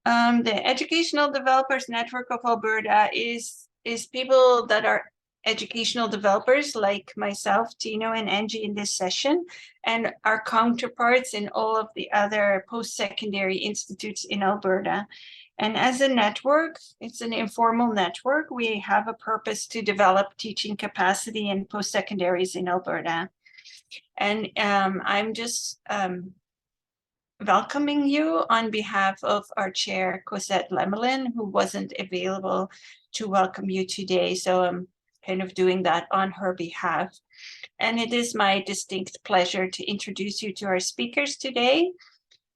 The Educational Developers Network of Alberta is people that are educational developers like myself, Tino, and Angie in this session, and our counterparts in all of the other post-secondary institutes in Alberta. And as a network, it's an informal network. We have a purpose to develop teaching capacity in post-secondaries in Alberta. And I'm just welcoming you on behalf of our chair, Cosette Lemelin, who wasn't available to welcome you today. So I'm kind of doing that on her behalf. And it is my distinct pleasure to introduce you to our speakers today,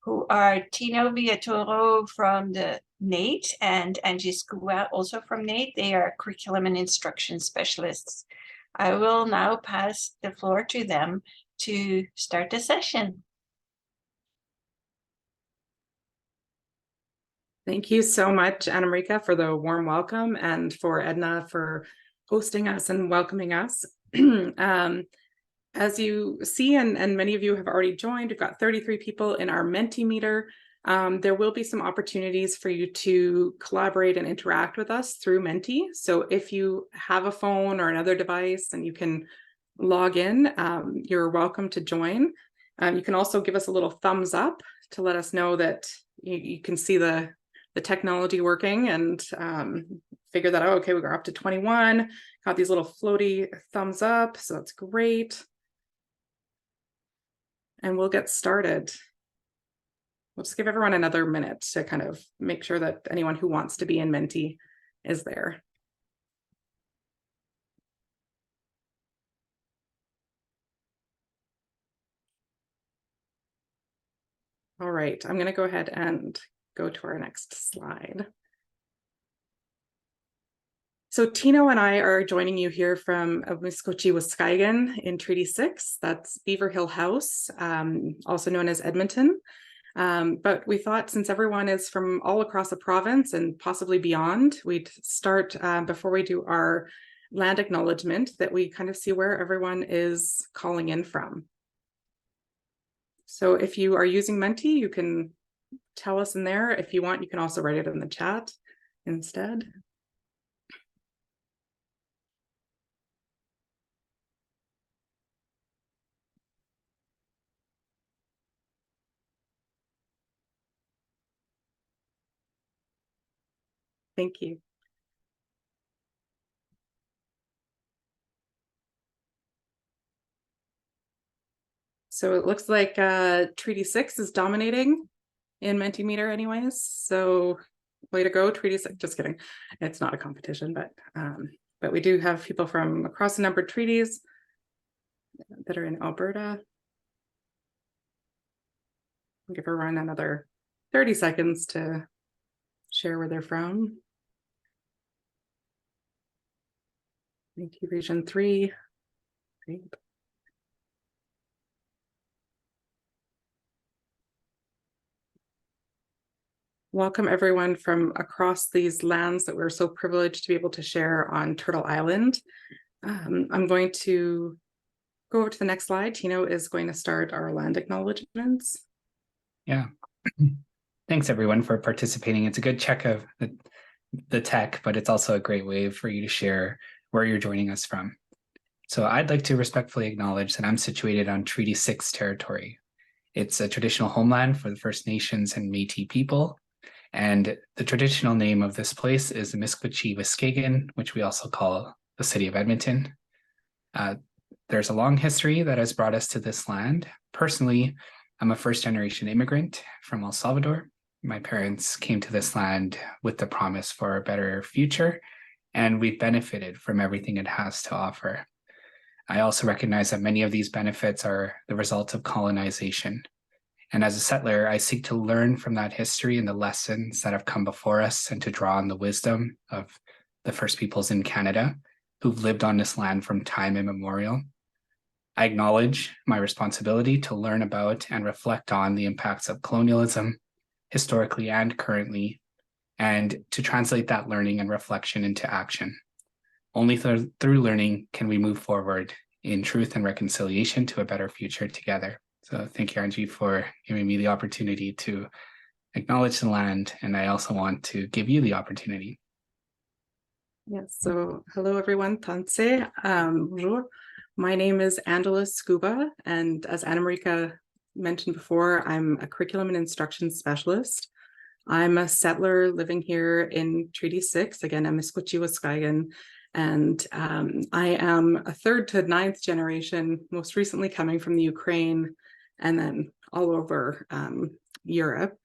who are Tino Villatoro from the NAIT and Angie Skuba, also from NAIT. They are curriculum and instruction specialists. I will now pass the floor to them to start the session. Thank you so much, Anna Marika, for the warm welcome, and for EDNA for hosting us and welcoming us. As you see, and many of you have already joined, we've got 33 people in our Mentimeter. There will be some opportunities for you to collaborate and interact with us through Menti. So if you have a phone or another device and you can log in, you're welcome to join. You can also give us a little thumbs up to let us know that you can see the technology working, and figure that out. Okay, we got up to 21, got these little floaty thumbs up, so that's great. And we'll get started. We'll just give everyone another minute to kind of make sure that anyone who wants to be in Menti is there. All right, I'm going to go ahead and go to our next slide. So Tino and I are joining you here from Misquochi-Waskagan in Treaty 6. That's Beaver Hill House, also known as Edmonton. But we thought, since everyone is from all across the province and possibly beyond, we'd start before we do our land acknowledgement, that we kind of see where everyone is calling in from. So if you are using Menti, you can tell us in there. If you want, you can also write it in the chat instead. Thank you. So it looks like Treaty 6 is dominating in Mentimeter anyways. So way to go, Treaty 6. Just kidding. It's not a competition, but we do have people from across a number of treaties that are in Alberta. I'll give everyone another 30 seconds to share where they're from. Thank you, Region 3. Great. Welcome everyone from across these lands that we're so privileged to be able to share on Turtle Island. I'm going to go over to the next slide. Tino is going to start our land acknowledgements. Yeah. Thanks everyone for participating. It's a good check of the tech, but it's also a great way for you to share where you're joining us from. So I'd like to respectfully acknowledge that I'm situated on Treaty 6 territory. It's a traditional homeland for the First Nations and Métis people. And the traditional name of this place is the Misquochi-Waskagan, which we also call the city of Edmonton. There's a long history that has brought us to this land. Personally, I'm a first-generation immigrant from El Salvador. My parents came to this land with the promise for a better future, and we've benefited from everything it has to offer. I also recognize that many of these benefits are the result of colonization. And as a settler, I seek to learn from that history and the lessons that have come before us, and to draw on the wisdom of the First Peoples in Canada who've lived on this land from time immemorial. I acknowledge my responsibility to learn about and reflect on the impacts of colonialism, historically and currently, and to translate that learning and reflection into action. Only through learning can we move forward in truth and reconciliation to a better future together. So thank you, Angie, for giving me the opportunity to acknowledge the land, and I also want to give you the opportunity. Yes, so hello everyone, Tanse. Bonjour. My name is Angie Skuba, and as Anna Marika mentioned before, I'm a curriculum and instruction specialist. I'm a settler living here in Treaty 6, again, I'm Miskwichiwaskagan, and I am a 3rd to 9th generation, most recently coming from the Ukraine and then all over Europe.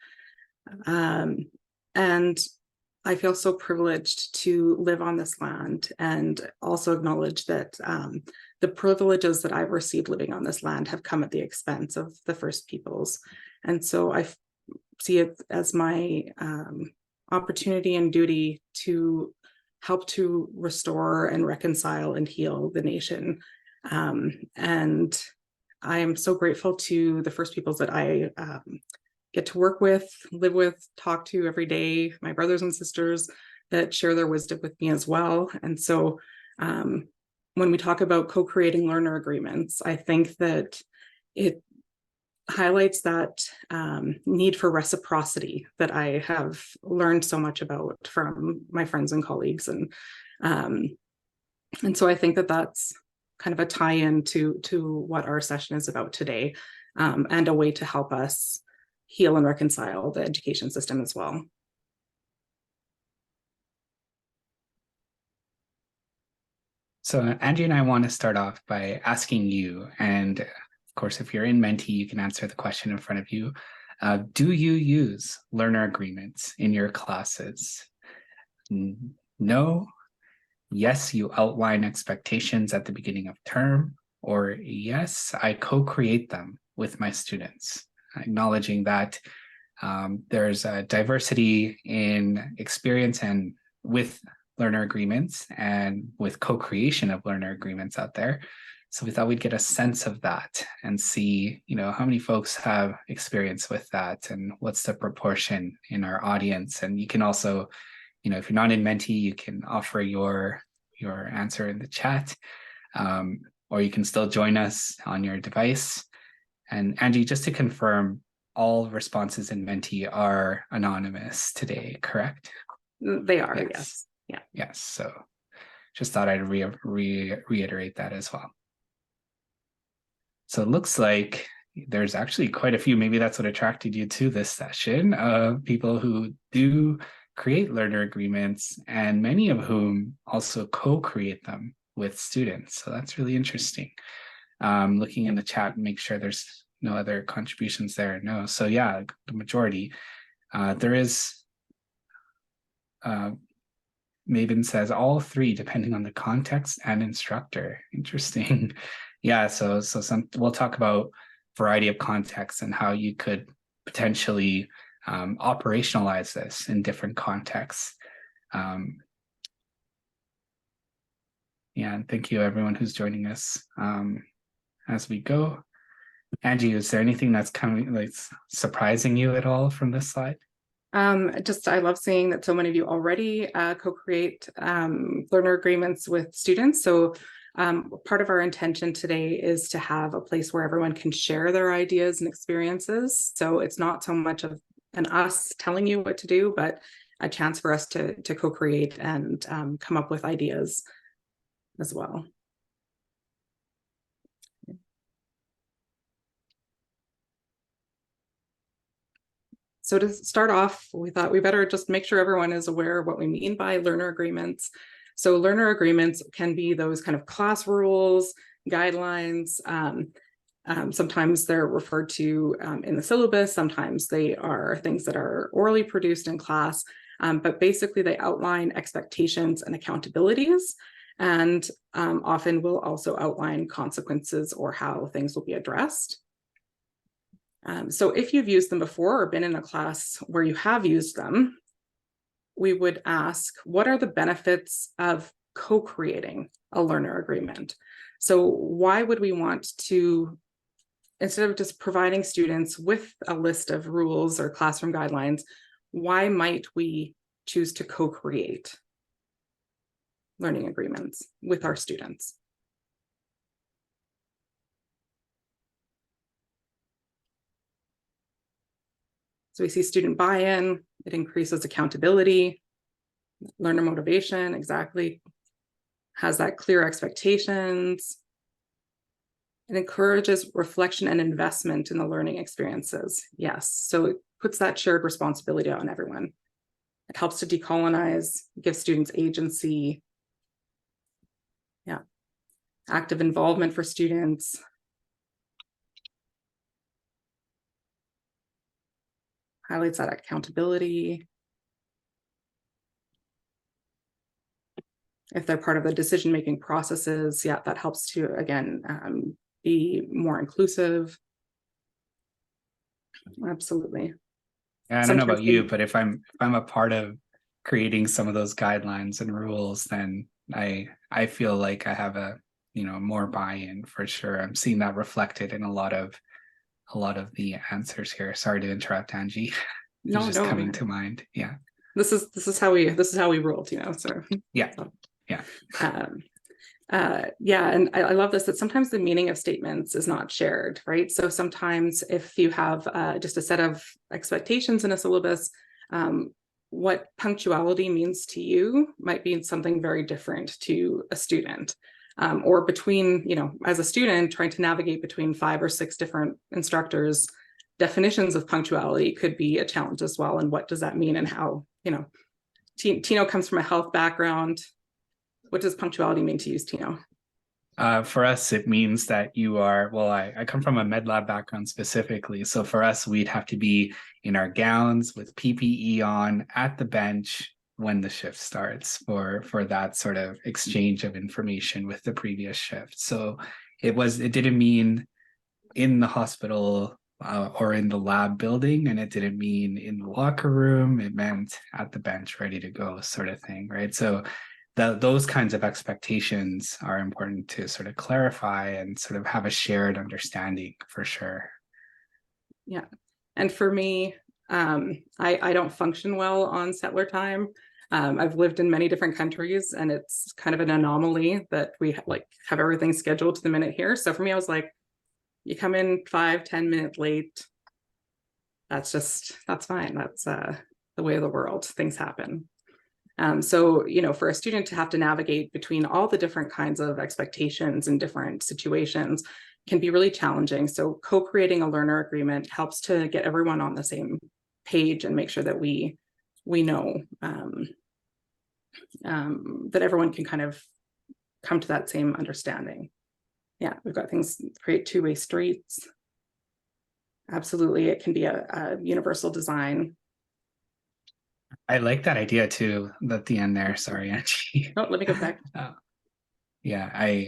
And I feel so privileged to live on this land, and also acknowledge that the privileges that I've received living on this land have come at the expense of the First Peoples. And so I see it as my opportunity and duty to help to restore and reconcile and heal the nation. And I am so grateful to the First Peoples that I get to work with, live with, talk to every day, my brothers and sisters that share their wisdom with me as well. And so when we talk about co-creating learner agreements, I think that it highlights that need for reciprocity that I have learned so much about from my friends and colleagues. And so I think that that's kind of a tie-in to what our session is about today, and a way to help us heal and reconcile the education system as well. So Angie and I want to start off by asking you, and of course, if you're in Menti, you can answer the question in front of you. Do you use learner agreements in your classes? No. Yes, you outline expectations at the beginning of term, or yes, I co-create them with my students, acknowledging that there's a diversity in experience and with learner agreements and with co-creation of learner agreements out there. So we thought we'd get a sense of that and see, how many folks have experience with that and what's the proportion in our audience. And you can also, if you're not in Menti, you can offer your answer in the chat, or you can still join us on your device. And Angie, just to confirm, all responses in Menti are anonymous today, correct? They are, yes. Yeah. Yes. So just thought I'd reiterate that as well. So it looks like there's actually quite a few, maybe that's what attracted you to this session, of people who do create learner agreements, and many of whom also co-create them with students. So that's really interesting. Looking in the chat, make sure there's no other contributions there. No. So yeah, the majority. There is, Maven says all three, depending on the context and instructor. Interesting. Yeah, so we'll talk about variety of contexts and how you could potentially operationalize this in different contexts. Yeah, and thank you everyone who's joining us as we go. Angie, is there anything that's surprising you at all from this slide? I love seeing that so many of you already co-create learner agreements with students. So part of our intention today is to have a place where everyone can share their ideas and experiences. So it's not so much of an us telling you what to do, but a chance for us to co-create and come up with ideas as well. So to start off, we thought we better just make sure everyone is aware of what we mean by learner agreements. So learner agreements can be those kind of class rules, guidelines. Sometimes they're referred to in the syllabus. Sometimes they are things that are orally produced in class. But basically they outline expectations and accountabilities, and often will also outline consequences or how things will be addressed. So if you've used them before or been in a class where you have used them, we would ask, what are the benefits of co-creating a learner agreement? So why would we want to, instead of just providing students with a list of rules or classroom guidelines, why might we choose to co-create learning agreements with our students? So we see student buy-in, it increases accountability, learner motivation, exactly, has that clear expectations. It encourages reflection and investment in the learning experiences. Yes, so it puts that shared responsibility on everyone. It helps to decolonize, give students agency. Yeah, active involvement for students. Highlights that accountability. If they're part of the decision-making processes, yeah, that helps to, again, be more inclusive. Absolutely. Yeah, I don't know Sometimes about you, but if I'm a part of creating some of those guidelines and rules, then I feel like I have a more buy-in for sure. I'm seeing that reflected in a lot of the answers here. Sorry to interrupt, Angie. It's No, just no. coming to mind. Yeah. This is how we ruled, so Yeah. Yeah. Yeah, and I love this, that sometimes the meaning of statements is not shared, right? So sometimes if you have just a set of expectations in a syllabus, what punctuality means to you might be something very different to a student, or between, as a student trying to navigate between 5 or 6 different instructors, definitions of punctuality could be a challenge as well. And what does that mean, and how, Tino comes from a health background. What does punctuality mean to you, Tino? For us, it means that you are, well, I come from a med lab background specifically. So for us, we'd have to be in our gowns with PPE on at the bench when the shift starts for that sort of exchange of information with the previous shift. So it didn't mean in the hospital or in the lab building, and it didn't mean in the locker room. It meant at the bench, ready to go, sort of thing, right? So those kinds of expectations are important to sort of clarify and sort of have a shared understanding for sure. Yeah, and for me, I don't function well on settler time. I've lived in many different countries, and it's kind of an anomaly that we have everything scheduled to the minute here. So for me, I was like, you come in 5-10 minutes late, that's fine. That's the way of the world. Things happen. So, for a student to have to navigate between all the different kinds of expectations and different situations can be really challenging. So co-creating a learner agreement helps to get everyone on the same page and make sure that we know that everyone can kind of come to that same understanding. Yeah, we've got things, create two-way streets. Absolutely, it can be a universal design. I like that idea too, at the end there. Sorry, Angie. Oh, let me go back. Yeah,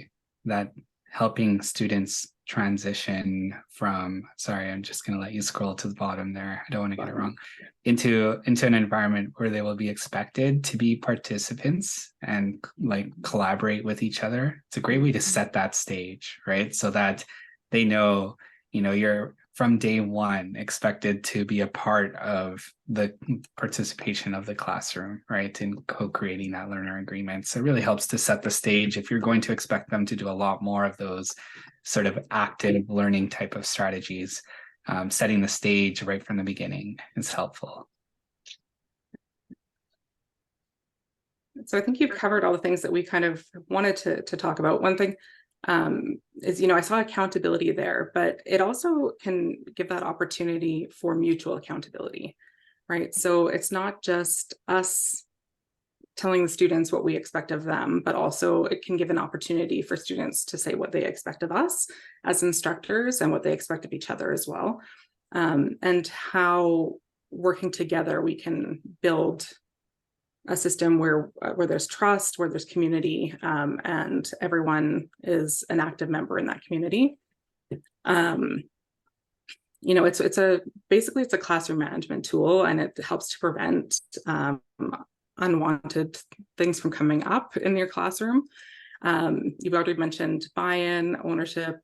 that helping students transition from, sorry, I'm just going to let you scroll to the bottom there. I don't want to get it wrong, into an environment where they will be expected to be participants and collaborate with each other. It's a great way to set that stage, right? So that they know, you're from day one expected to be a part of the participation of the classroom, right? In co-creating that learner agreement. So it really helps to set the stage if you're going to expect them to do a lot more of those sort of active learning type of strategies. Setting the stage right from the beginning is helpful. So I think you've covered all the things that we kind of wanted to talk about. One thing is, I saw accountability there, but it also can give that opportunity for mutual accountability, right? So it's not just us telling the students what we expect of them, but also it can give an opportunity for students to say what they expect of us as instructors and what they expect of each other as well. And how working together we can build a system where there's trust, where there's community, and everyone is an active member in that community. Basically it's a classroom management tool, and it helps to prevent unwanted things from coming up in your classroom. You've already mentioned buy-in, ownership,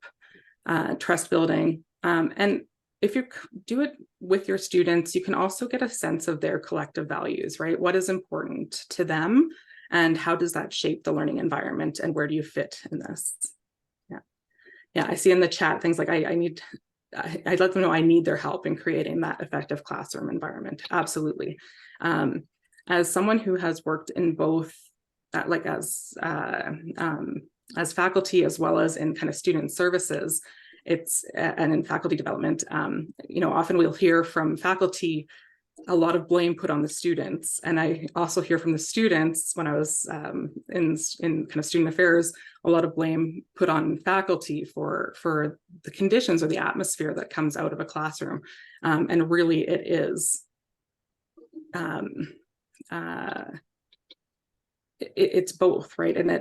trust building, and if you do it with your students, you can also get a sense of their collective values, right? What is important to them, and how does that shape the learning environment, and where do you fit in this? Yeah, I see in the chat things like I need I let them know I need their help in creating that effective classroom environment. Absolutely. As someone who has worked in both, like as faculty as well as in kind of student services, and in faculty development, often we'll hear from faculty a lot of blame put on the students. And I also hear from the students when I was in kind of student affairs, a lot of blame put on faculty for the conditions or the atmosphere that comes out of a classroom. And really it is, it's both, right? And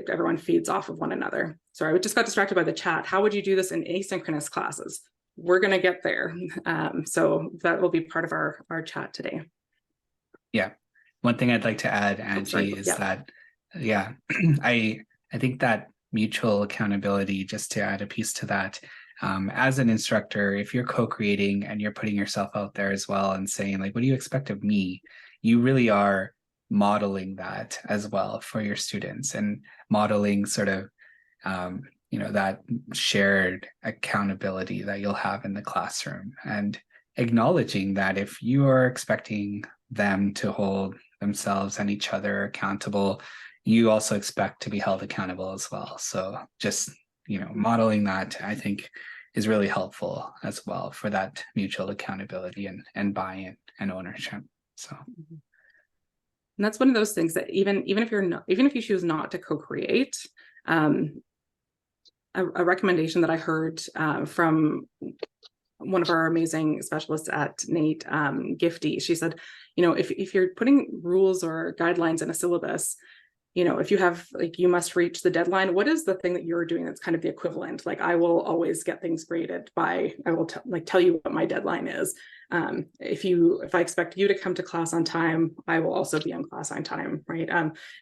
everyone feeds off of one another. Sorry, I just got distracted by the chat. How would you do this in asynchronous classes? We're going to get there. So that will be part of our chat today. Yeah. One thing I'd like to add, Angie, is that, I think that mutual accountability, just to add a piece to that, as an instructor, if you're co-creating and you're putting yourself out there as well and saying, like, what do you expect of me? You really are modeling that as well for your students, and modeling sort of that shared accountability that you'll have in the classroom, and acknowledging that if you are expecting them to hold themselves and each other accountable, you also expect to be held accountable as well. So just, modeling that, I think, is really helpful as well for that mutual accountability and buy-in and ownership. So. And that's one of those things that even if you choose not to co-create, a recommendation that I heard from one of our amazing specialists at NAIT, Gifty, she said, if you're putting rules or guidelines in a syllabus, if you have, like, you must reach the deadline, what is the thing that you're doing that's kind of the equivalent? Like, I will always get things graded by, I will tell you what my deadline is. If I expect you to come to class on time, I will also be on class on time, right?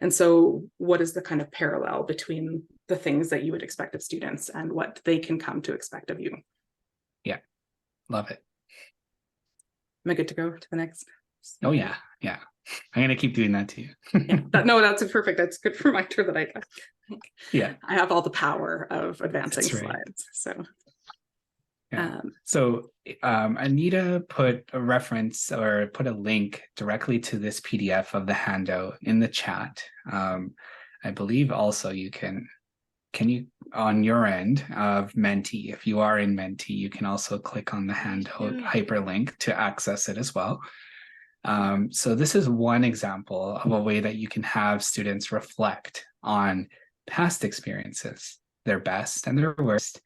And so what is the kind of parallel between the things that you would expect of students and what they can come to expect of you? Yeah, love it. Am I good to go to the next? Oh yeah. I'm gonna keep doing that to you. No, that's perfect. That's a good reminder that I have all the power of advancing slides. So. Yeah. So Anita put a reference or put a link directly to this PDF of the handout in the chat. I believe also you can you on your end of Menti, if you are in Menti, you can also click on the handout hyperlink to access it as well. So this is one example of a way that you can have students reflect on past experiences, their best and their worst,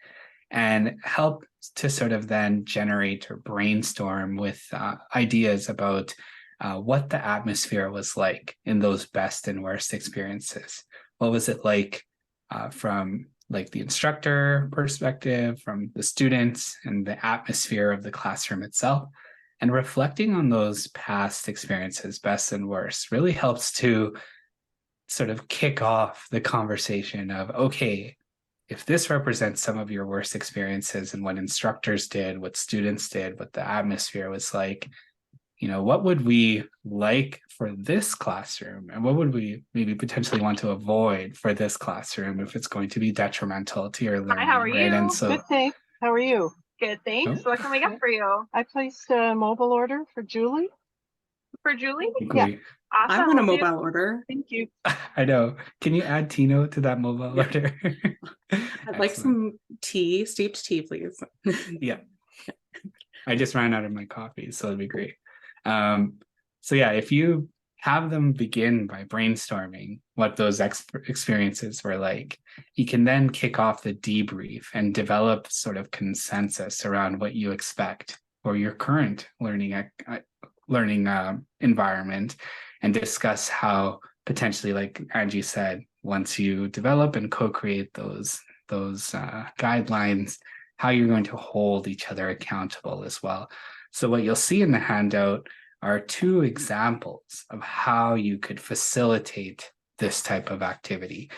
and help to sort of then generate or brainstorm with ideas about what the atmosphere was like in those best and worst experiences. What was it like from like the instructor perspective, from the students, and the atmosphere of the classroom itself? And reflecting on those past experiences, best and worst, really helps to sort of kick off the conversation of, okay, if this represents some of your worst experiences and what instructors did, what students did, what the atmosphere was like, what would we like for this classroom? And what would we maybe potentially want to avoid for this classroom if it's going to be detrimental to your learning? Hi, how are you? And so, good, thanks. How are you? Good, thanks. What can we get for you? I placed a mobile order for Julie. For Julie? Yeah. Awesome. I want a mobile order. Thank you. I know. Can you add Tino to that mobile order? I'd like some tea, steeped tea, please. Yeah. I just ran out of my coffee, so it'd be great. So yeah, if you have them begin by brainstorming what those experiences were like, you can then kick off the debrief and develop sort of consensus around what you expect for your current learning environment, and discuss how potentially, like Angie said, once you develop and co-create those guidelines, how you're going to hold each other accountable as well. So what you'll see in the handout are 2 examples of how you could facilitate this type of activity.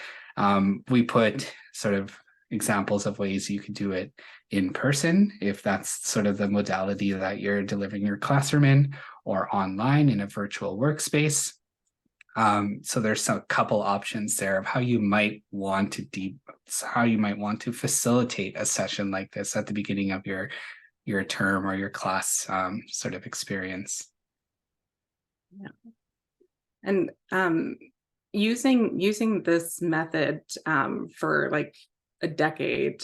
We put sort of examples of ways you could do it in person, if that's sort of the modality that you're delivering your classroom in, or online in a virtual workspace. So there's a couple options there of how you might want to facilitate a session like this at the beginning of your your term or your class sort of experience. Yeah. And using this method for like a decade,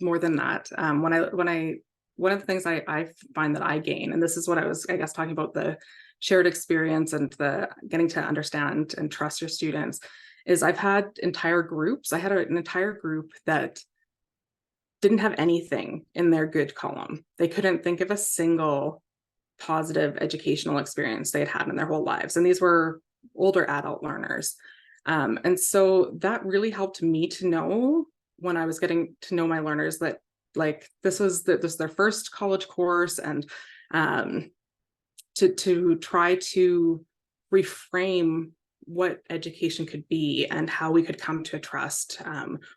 more than that, one of the things I find that I gain, and this is what I was, I guess, talking about, the shared experience and the getting to understand and trust your students, is I've had entire groups. I had an entire group that didn't have anything in their good column. They couldn't think of a single positive educational experience they had had in their whole lives. And these were older adult learners. And so that really helped me to know, when I was getting to know my learners, that like this was their first college course, and to try to reframe what education could be and how we could come to a trust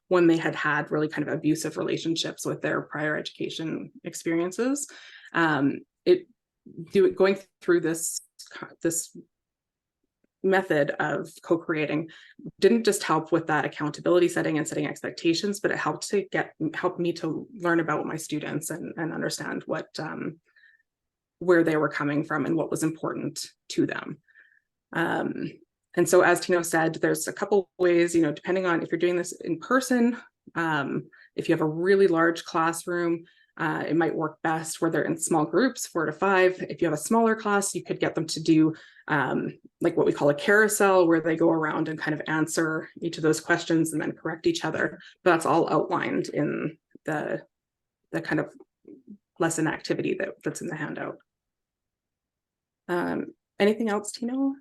when they had had really kind of abusive relationships with their prior education experiences. Going through this method of co-creating didn't just help with that accountability setting and setting expectations, but it helped me to learn about my students and understand what where they were coming from and what was important to them. And so, as Tino said, there's a couple ways, depending on if you're doing this in person, if you have a really large classroom, it might work best where they're in small groups, 4 to 5. If you have a smaller class, you could get them to do like what we call a carousel, where they go around and kind of answer each of those questions and then correct each other. But that's all outlined in the kind of lesson activity that's in the handout. Anything else, Tino?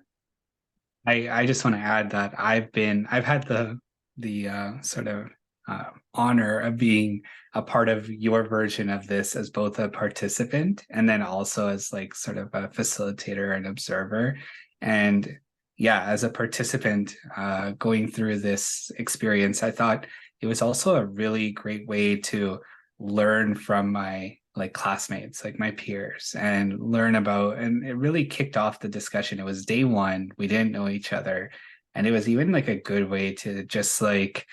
I just want to add that I've had the sort of honor of being a part of your version of this as both a participant and then also as like sort of a facilitator and observer. And yeah, as a participant going through this experience, I thought it was also a really great way to learn from my like classmates, like my peers, and learn about, and it really kicked off the discussion. It was day one, we didn't know each other, and it was even like a good way to just like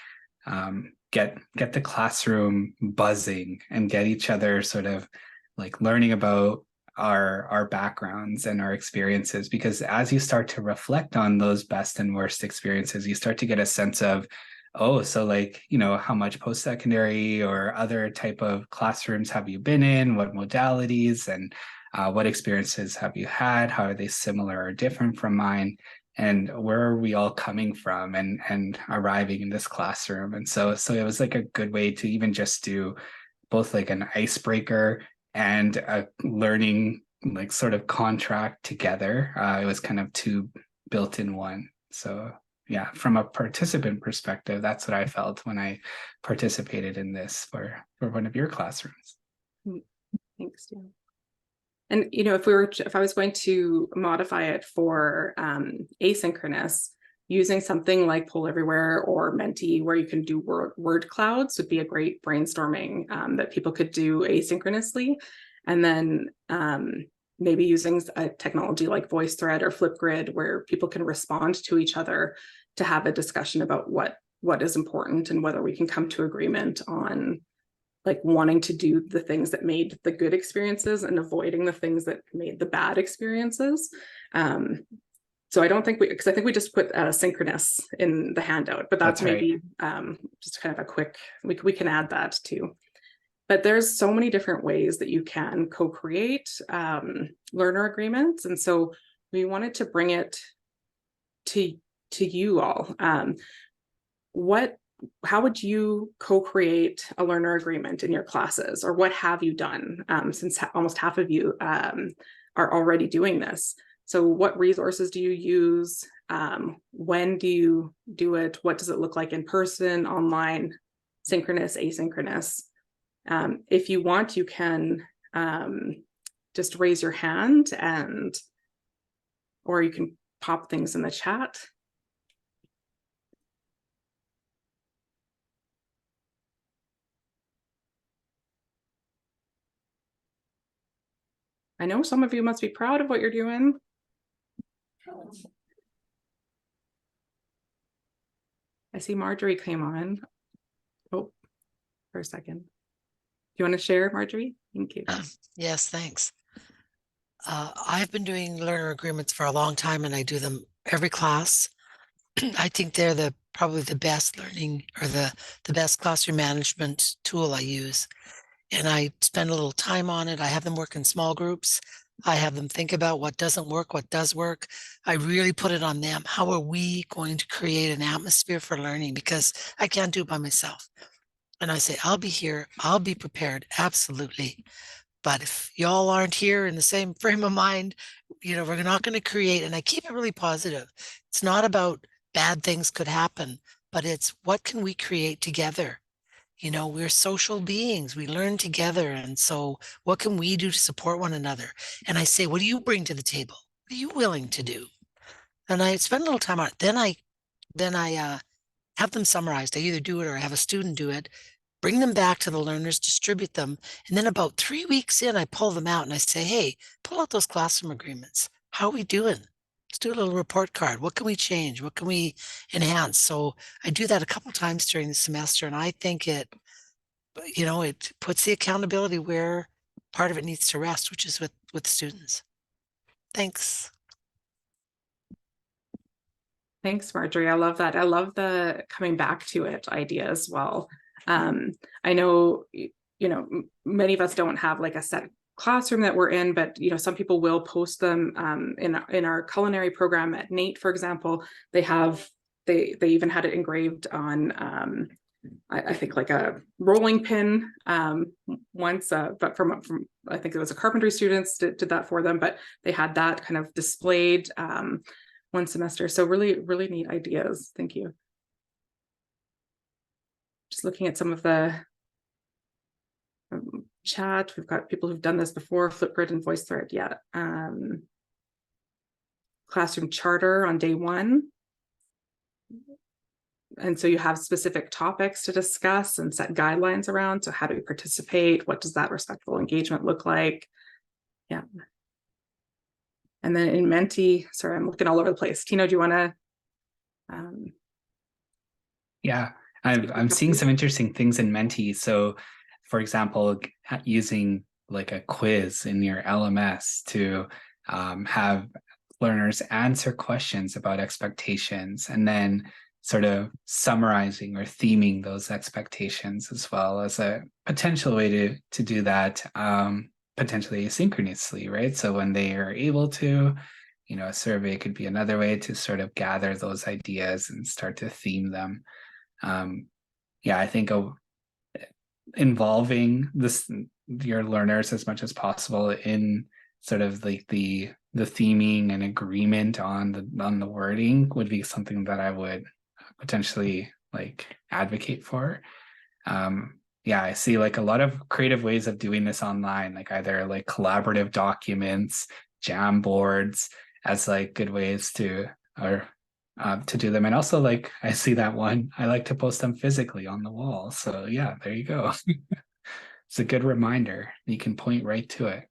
get the classroom buzzing and get each other sort of like learning about our backgrounds and our experiences, because as you start to reflect on those best and worst experiences, you start to get a sense of, oh, so like, how much post-secondary or other type of classrooms have you been in? What modalities and what experiences have you had? How are they similar or different from mine? And where are we all coming from and arriving in this classroom? And so it was like a good way to even just do both like an icebreaker and a learning like sort of contract together. It was kind of two built in one. So yeah, from a participant perspective, that's what I felt when I participated in this for one of your classrooms. Thanks, Dan. And if I was going to modify it for asynchronous, using something like Poll Everywhere or Menti, where you can do word clouds, would be a great brainstorming that people could do asynchronously. And then maybe using a technology like VoiceThread or Flipgrid, where people can respond to each other to have a discussion about what is important and whether we can come to agreement on like wanting to do the things that made the good experiences and avoiding the things that made the bad experiences. So I don't think because I think we just put synchronous in the handout, but that's maybe right. Just kind of a quick, we can add that too. But there's so many different ways that you can co-create learner agreements. And so we wanted to bring it to you all. How would you co-create a learner agreement in your classes, or what have you done since almost half of you are already doing this? So what resources do you use? When do you do it? What does it look like in person, online, synchronous, asynchronous? If you want, you can just raise your hand or you can pop things in the chat. I know some of you must be proud of what you're doing. I see Marjorie came on. Oh, for a second. you want to share, Marjorie? Thank you. Yes, thanks. I've been doing learner agreements for a long time, and I do them every class. I think they're probably the best learning, or the best classroom management tool I use. And I spend a little time on it. I have them work in small groups. I have them think about what doesn't work, what does work. I really put it on them. How are we going to create an atmosphere for learning? Because I can't do it by myself. And I say, I'll be here. I'll be prepared. Absolutely. But if y'all aren't here in the same frame of mind, we're not going to create. And I keep it really positive. It's not about bad things could happen, but it's what can we create together? We're social beings. We learn together. And so what can we do to support one another? And I say, what do you bring to the table? What are you willing to do? And I spend a little time on it. Then I have them summarized. I either do it or I have a student do it, bring them back to the learners, distribute them. And then about 3 weeks in, I pull them out and I say, hey, pull out those classroom agreements. How are we doing? Let's do a little report card. What can we change? What can we enhance? So I do that a couple times during the semester. And I think it puts the accountability where part of it needs to rest, which is with students. Thanks. Thanks, Marjorie. I love that. I love the coming back to it idea as well. I know, many of us don't have like a set classroom that we're in, but some people will post them in our culinary program at NAIT, for example. They even had it engraved on I think like a rolling pin once, but from I think it was a carpentry students did that for them, but they had that kind of displayed one semester. So really, really neat ideas. Thank you. Just looking at some of the chat, we've got people who've done this before, Flipgrid and VoiceThread. Yeah. Classroom charter on day 1. And so you have specific topics to discuss and set guidelines around. So how do we participate? What does that respectful engagement look like? Yeah. And then in Menti, sorry, I'm looking all over the place. Tino, do you want to? Yeah, I'm seeing some interesting things in Menti. So, for example, using like a quiz in your LMS to have learners answer questions about expectations, and then sort of summarizing or theming those expectations as well as a potential way to do that, potentially asynchronously, right? So when they are able to, a survey could be another way to sort of gather those ideas and start to theme them. I think involving your learners as much as possible in sort of like the theming and agreement on the wording would be something that I would potentially like advocate for. I see like a lot of creative ways of doing this online, like either like collaborative documents, jam boards as like good ways to do them. And also like I see that one, I like to post them physically on the wall. So yeah, there you go. It's a good reminder. You can point right to it.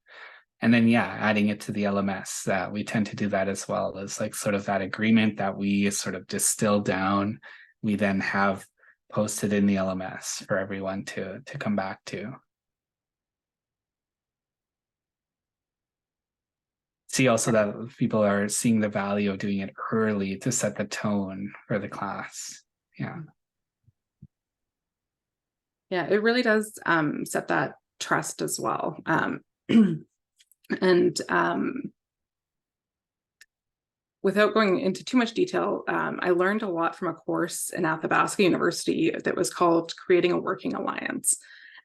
And then adding it to the LMS, that we tend to do that as well, as like sort of that agreement that we sort of distill down, we then have posted in the LMS for everyone to come back to. See also that people are seeing the value of doing it early to set the tone for the class. Yeah, it really does set that trust as well. And without going into too much detail, I learned a lot from a course in Athabasca University that was called Creating a Working Alliance.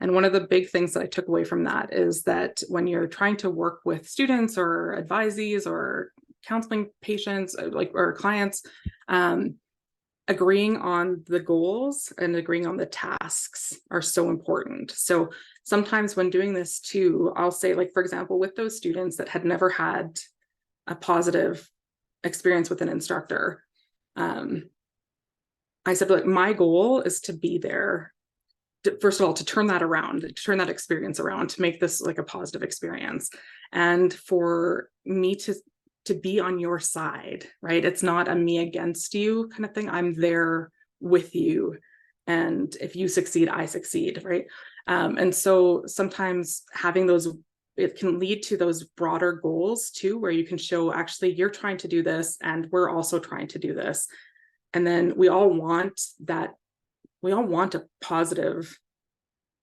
And one of the big things that I took away from that is that when you're trying to work with students or advisees or counseling patients or clients, agreeing on the goals and agreeing on the tasks are so important. So sometimes when doing this too, I'll say, like, for example, with those students that had never had a positive experience with an instructor, I said, like, my goal is to be there. First of all, to turn that around, to turn that experience around, to make this like a positive experience, and for me to be on your side, right? It's not a me against you kind of thing. I'm there with you, and if you succeed, I succeed, right? And so sometimes having those, it can lead to those broader goals too, where you can show actually you're trying to do this and we're also trying to do this. And then we all want that, we all want a positive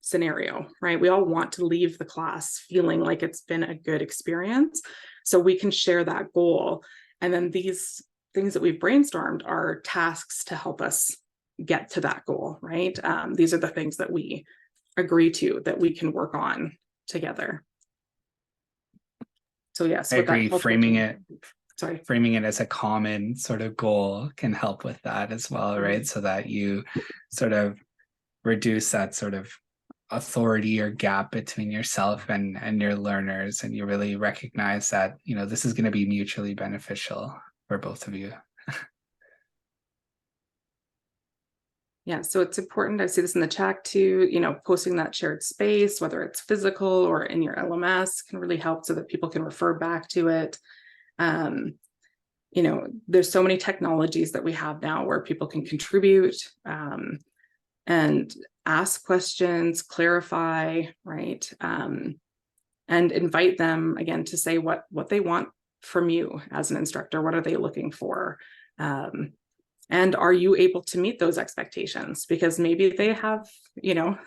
scenario, right? We all want to leave the class feeling like it's been a good experience. So we can share that goal. And then these things that we've brainstormed are tasks to help us get to that goal, right? These are the things that we agree to that we can work on together. So yes, I agree. Framing it as a common sort of goal can help with that as well, right? So that you sort of reduce that sort of authority or gap between yourself and your learners, and you really recognize that, you know, this is going to be mutually beneficial for both of you. Yeah, so it's important. I see this in the chat too, you know, posting that shared space, whether it's physical or in your LMS, can really help so that people can refer back to it. You know, there's so many technologies that we have now where people can contribute and ask questions, clarify, right? And invite them again to say what they want from you as an instructor. What are they looking for? And are you able to meet those expectations? Because maybe they have, you know,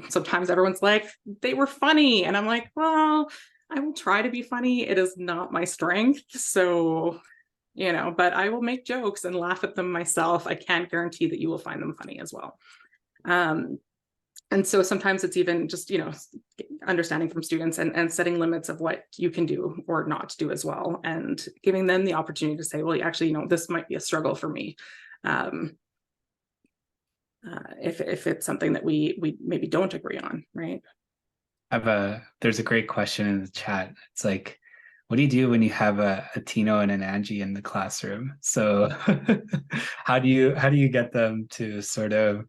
sometimes everyone's like, they were funny. And I'm like, well, I will try to be funny. It is not my strength. So, you know, but I will make jokes and laugh at them myself. I can't guarantee that you will find them funny as well. And so sometimes it's even just, you know, understanding from students and setting limits of what you can do or not do as well, and giving them the opportunity to say, well, actually, you know, this might be a struggle for me. If it's something that we maybe don't agree on, right? There's a great question in the chat. It's like, what do you do when you have a Tino and an Angie in the classroom? So how do you get them to sort of,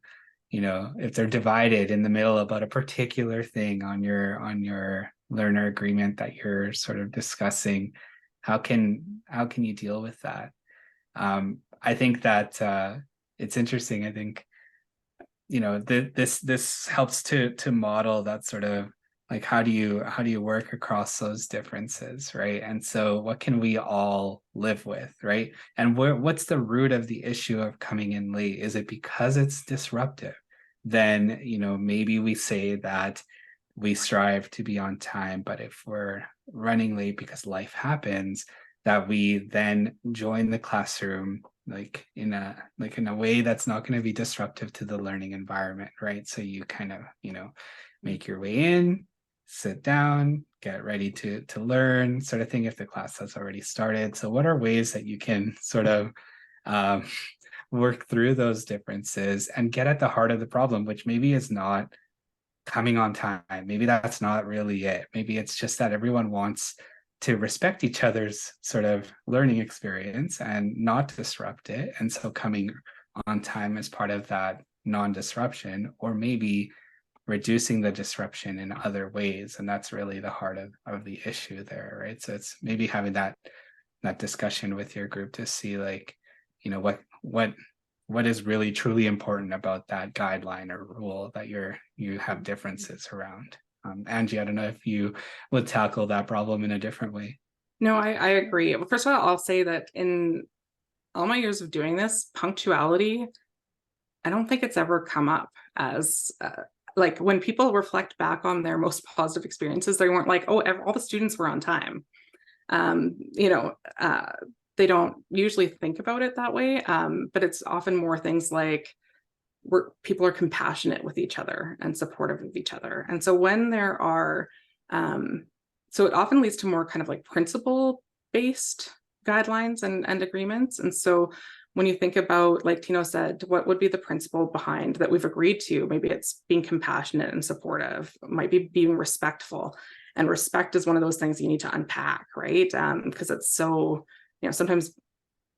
you know, if they're divided in the middle about a particular thing on your learner agreement that you're sort of discussing, how can you deal with that? I think that it's interesting. I think, you know, this helps to model that sort of like, how do you work across those differences, right? And so what can we all live with, right? And what's the root of the issue of coming in late? Is it because it's disruptive? Then, you know, maybe we say that we strive to be on time, but if we're running late because life happens, that we then join the classroom like in a way that's not going to be disruptive to the learning environment, right? So you kind of, you know, make your way in, sit down, get ready to learn, sort of thing, if the class has already started. So what are ways that you can sort of work through those differences and get at the heart of the problem, which maybe is not coming on time. Maybe that's not really it. Maybe it's just that everyone wants to respect each other's sort of learning experience and not disrupt it. And so coming on time is part of that non-disruption, or maybe reducing the disruption in other ways. And that's really the heart of the issue there, right? So it's maybe having that discussion with your group to see, like, you know, what is really truly important about that guideline or rule that you have differences around. Angie, I don't know if you would tackle that problem in a different way. No, I agree. Well, first of all, I'll say that in all my years of doing this, punctuality, I don't think it's ever come up as like when people reflect back on their most positive experiences, they weren't like, oh, all the students were on time. You know, they don't usually think about it that way, but it's often more things like where people are compassionate with each other and supportive of each other. And so when there are, so it often leads to more kind of like principle-based guidelines and agreements. And so when you think about, like Tino said, what would be the principle behind that we've agreed to? Maybe it's being compassionate and supportive, it might be being respectful. And respect is one of those things you need to unpack, right? Because it's so, you know, sometimes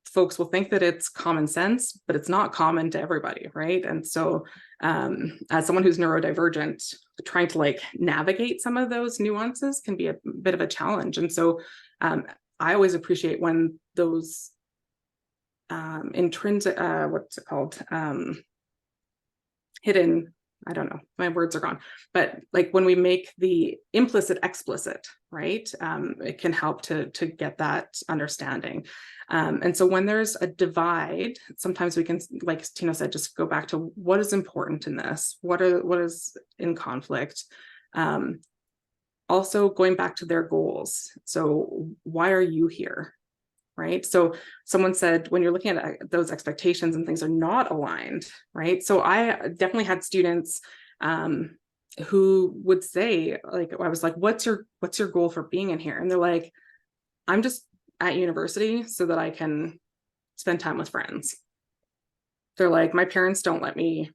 folks will think that it's common sense, but it's not common to everybody, right? And so as someone who's neurodivergent, trying to like navigate some of those nuances can be a bit of a challenge. And so I always appreciate when those intrinsic, what's it called? Hidden I don't know, my words are gone, but like when we make the implicit explicit, right, it can help to get that understanding. And so when there's a divide, sometimes we can, like Tino said, just go back to what is important in this, what is in conflict. Also going back to their goals. So why are you here? Right. So someone said, when you're looking at those expectations and things are not aligned, right? So I definitely had students who would say, like, I was like, what's your goal for being in here? And they're like, I'm just at university so that I can spend time with friends. They're like, my parents don't let me,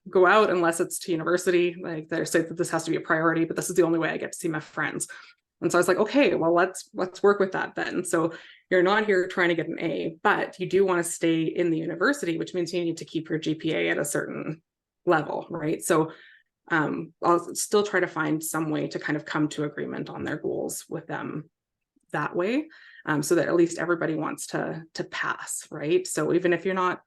go out unless it's to university. Like, they say that this has to be a priority, but this is the only way I get to see my friends. And so I was like, okay, well, let's work with that then. So you're not here trying to get an A, but you do want to stay in the university, which means you need to keep your GPA at a certain level, right? So I'll still try to find some way to kind of come to agreement on their goals with them that way, so that at least everybody wants to pass, right? So even if you're not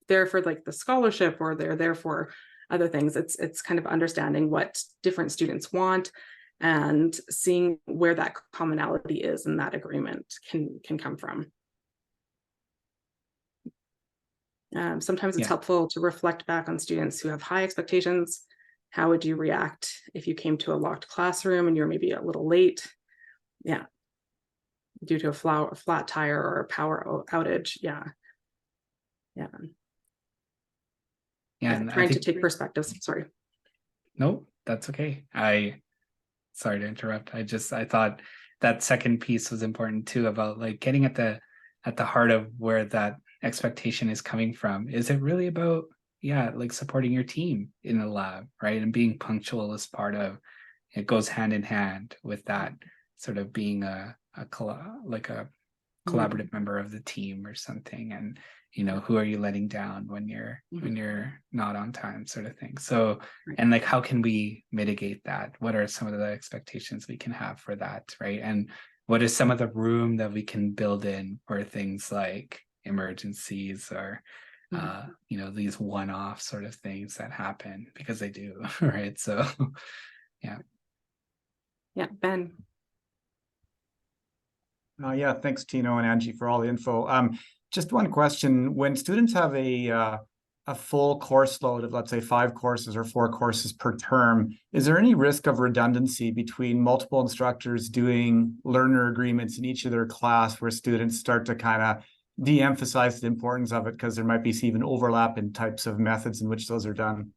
there for like the scholarship or they're there for other things, it's kind of understanding what different students want and seeing where that commonality is and that agreement can come from. Sometimes it's helpful to reflect back on students who have high expectations. How would you react if you came to a locked classroom and you're maybe a little late? Yeah. Due to a flat tire or a power outage. Yeah. Yeah. And trying to take perspectives. Sorry. No, that's okay. Sorry to interrupt. I thought that second piece was important too, about like getting at the heart of where that expectation is coming from. Is it really about, like supporting your team in the lab, right? And being punctual as part of it, goes hand in hand with that sort of being a collaborative member of the team or something. And who are you letting down when you're not on time, sort of thing. So, and like, how can we mitigate that? What are some of the expectations we can have for that, right? And what is some of the room that we can build in for things like emergencies or these one-off sort of things that happen, because they do, right? So yeah, Ben. Thanks, Tino and Angie, for all the info. Just one question: when students have a full course load of, let's say, 5 courses or 4 courses per term, is there any risk of redundancy between multiple instructors doing learner agreements in each of their class, where students start to kind of de-emphasize the importance of it because there might be even overlap in types of methods in which those are done?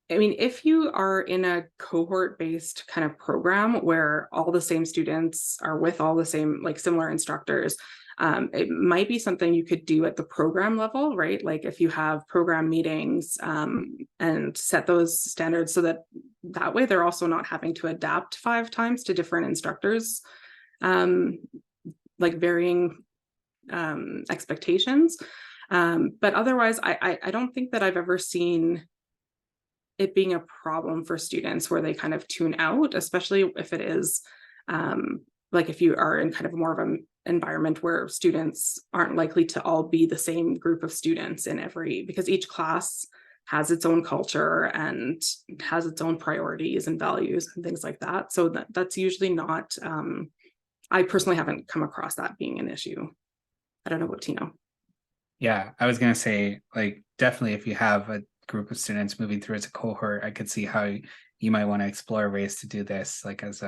I mean, if you are in a cohort-based kind of program where all the same students are with all the same, like, similar instructors, it might be something you could do at the program level, right? Like if you have program meetings and set those standards so that way they're also not having to adapt 5 times to different instructors, like varying expectations. But otherwise, I don't think that I've ever seen it being a problem for students where they kind of tune out, especially if it is like if you are in kind of more of an environment where students aren't likely to all be the same group of students because each class has its own culture and has its own priorities and values and things like that. So that's usually not, I personally haven't come across that being an issue. I don't know what Tino. Yeah, I was going to say, like, definitely if you have a group of students moving through as a cohort, I could see how you might want to explore ways to do this, like as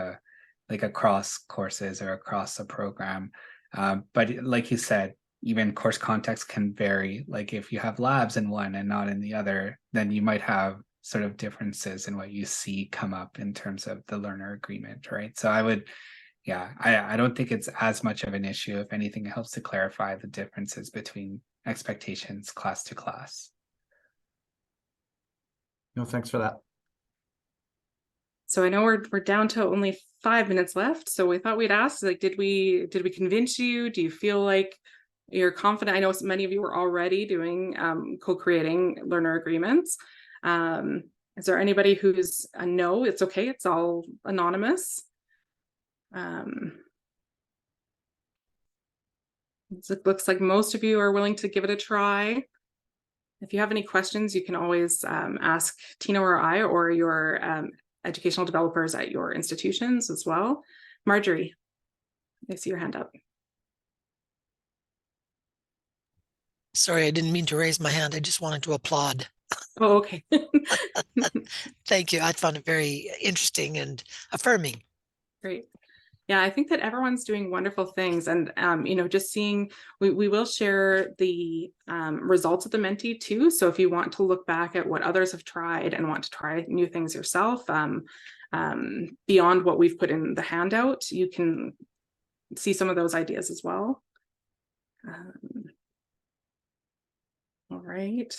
across courses or across a program. But like you said, even course context can vary. Like if you have labs in one and not in the other, then you might have sort of differences in what you see come up in terms of the learner agreement, right? So I don't think it's as much of an issue. If anything, it helps to clarify the differences between expectations class to class. No, thanks for that. So I know we're down to only 5 minutes left. So we thought we'd ask, like, did we convince you? Do you feel like you're confident? I know many of you were already doing co-creating learner agreements. Is there anybody who's a no? It's okay. It's all anonymous. it looks like most of you are willing to give it a try. If you have any questions, you can always ask Tino or I or your educational developers at your institutions as well. Marjorie, I see your hand up. Sorry, I didn't mean to raise my hand. I just wanted to applaud. Oh, okay. Thank you. I found it very interesting and affirming. Great. Yeah, I think that everyone's doing wonderful things, and you know, just seeing, we will share the results of the Menti too. So if you want to look back at what others have tried and want to try new things yourself, beyond what we've put in the handout, you can see some of those ideas as well. All right.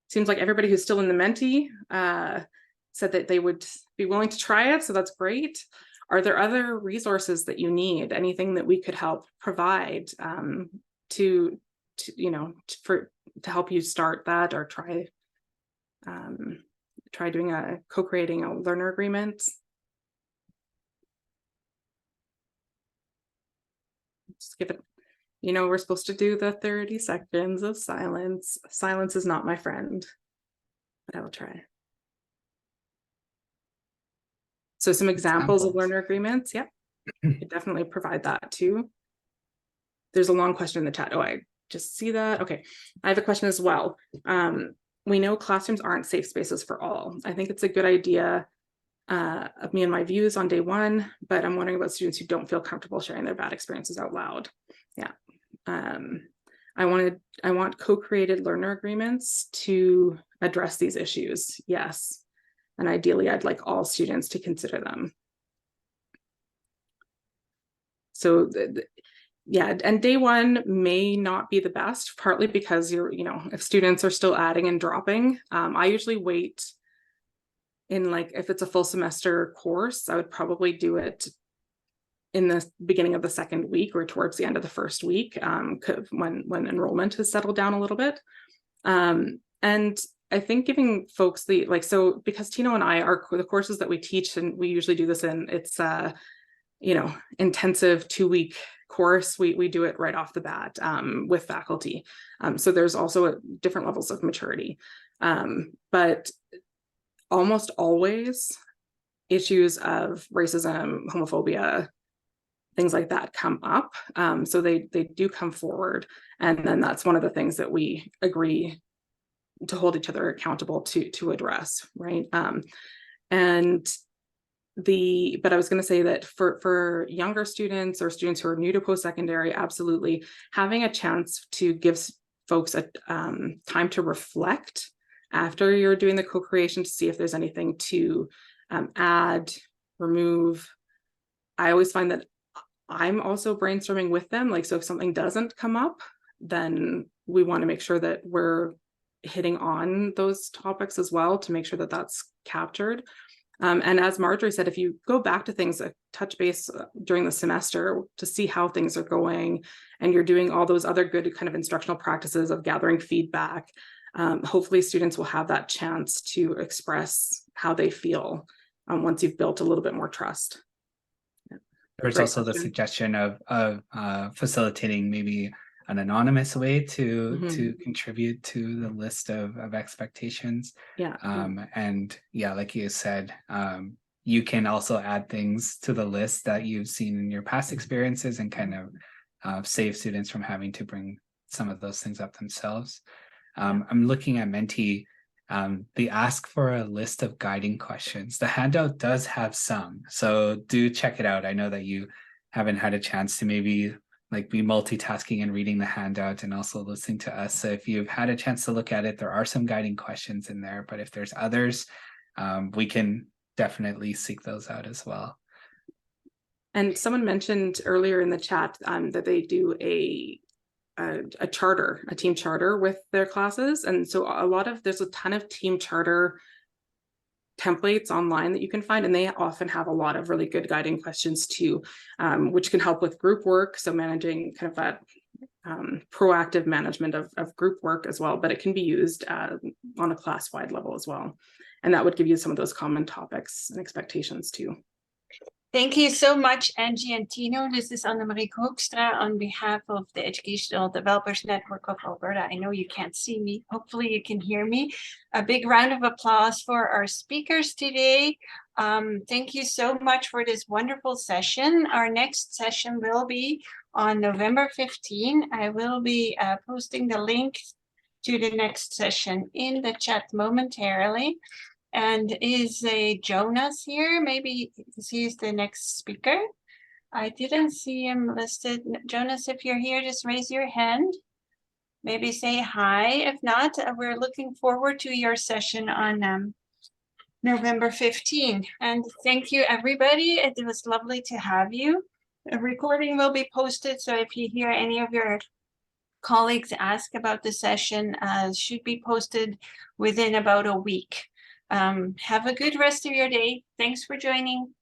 Seems like everybody who's still in the Menti said that they would be willing to try it, so that's great. Are there other resources that you need? Anything that we could help provide to you know, to help you start that, or try doing co-creating a learner agreement? Just give it, you know, we're supposed to do the 30 seconds of silence. Silence is not my friend, but I will try. So some examples of learner agreements. Yep. Could definitely provide that too. There's a long question in the chat. Oh, I just see that. Okay. I have a question as well. We know classrooms aren't safe spaces for all. I think it's a good idea of me and my views on day one, but I'm wondering about students who don't feel comfortable sharing their bad experiences out loud. Yeah. I want co-created learner agreements to address these issues. Yes. And ideally, I'd like all students to consider them. So yeah, and day one may not be the best, partly because you know, if students are still adding and dropping, I usually wait in, like, if it's a full semester course, I would probably do it in the beginning of the second week or towards the end of the first week, when enrollment has settled down a little bit. And I think giving folks the, like, so because Tino and I are the courses that we teach, and we usually do this in, it's you know, intensive 2-week course, we do it right off the bat with faculty. So there's also different levels of maturity, but almost always issues of racism, homophobia, things like that come up. So they do come forward, and then that's one of the things that we agree to hold each other accountable to address, right? But I was going to say that for younger students or students who are new to post-secondary, absolutely having a chance to give folks a time to reflect after you're doing the co-creation to see if there's anything to add, remove. I always find that I'm also brainstorming with them. Like, so if something doesn't come up, then we want to make sure that we're hitting on those topics as well to make sure that that's captured. And as Marjorie said, if you go back to things, touch base during the semester to see how things are going, and you're doing all those other good kind of instructional practices of gathering feedback, hopefully students will have that chance to express how they feel once you've built a little bit more trust. There's also the suggestion of facilitating maybe an anonymous way to contribute to the list of expectations. Yeah. And yeah, like you said, you can also add things to the list that you've seen in your past experiences and kind of save students from having to bring some of those things up themselves. I'm looking at Menti. They ask for a list of guiding questions. The handout does have some, so do check it out. I know that you haven't had a chance to maybe like be multitasking and reading the handout and also listening to us. So if you've had a chance to look at it, there are some guiding questions in there, but if there's others, we can definitely seek those out as well. And someone mentioned earlier in the chat that they do a charter, a team charter with their classes. And so there's a ton of team charter templates online that you can find, and they often have a lot of really good guiding questions too, which can help with group work. So managing kind of that proactive management of group work as well, but it can be used on a class-wide level as well. And that would give you some of those common topics and expectations too. Thank you so much, Angie and Tino. This is Annemarie Hoekstra on behalf of the Educational Developers Network of Alberta. I know you can't see me. Hopefully you can hear me. A big round of applause for our speakers today. Thank you so much for this wonderful session. Our next session will be on November 15. I will be posting the link to the next session in the chat momentarily. And is Jonas here? Maybe he's the next speaker. I didn't see him listed. Jonas, if you're here, just raise your hand. Maybe say hi. If not, we're looking forward to your session on November 15. And thank you, everybody. It was lovely to have you. A recording will be posted, so if you hear any of your colleagues ask about the session, should be posted within about a week. Have a good rest of your day. Thanks for joining.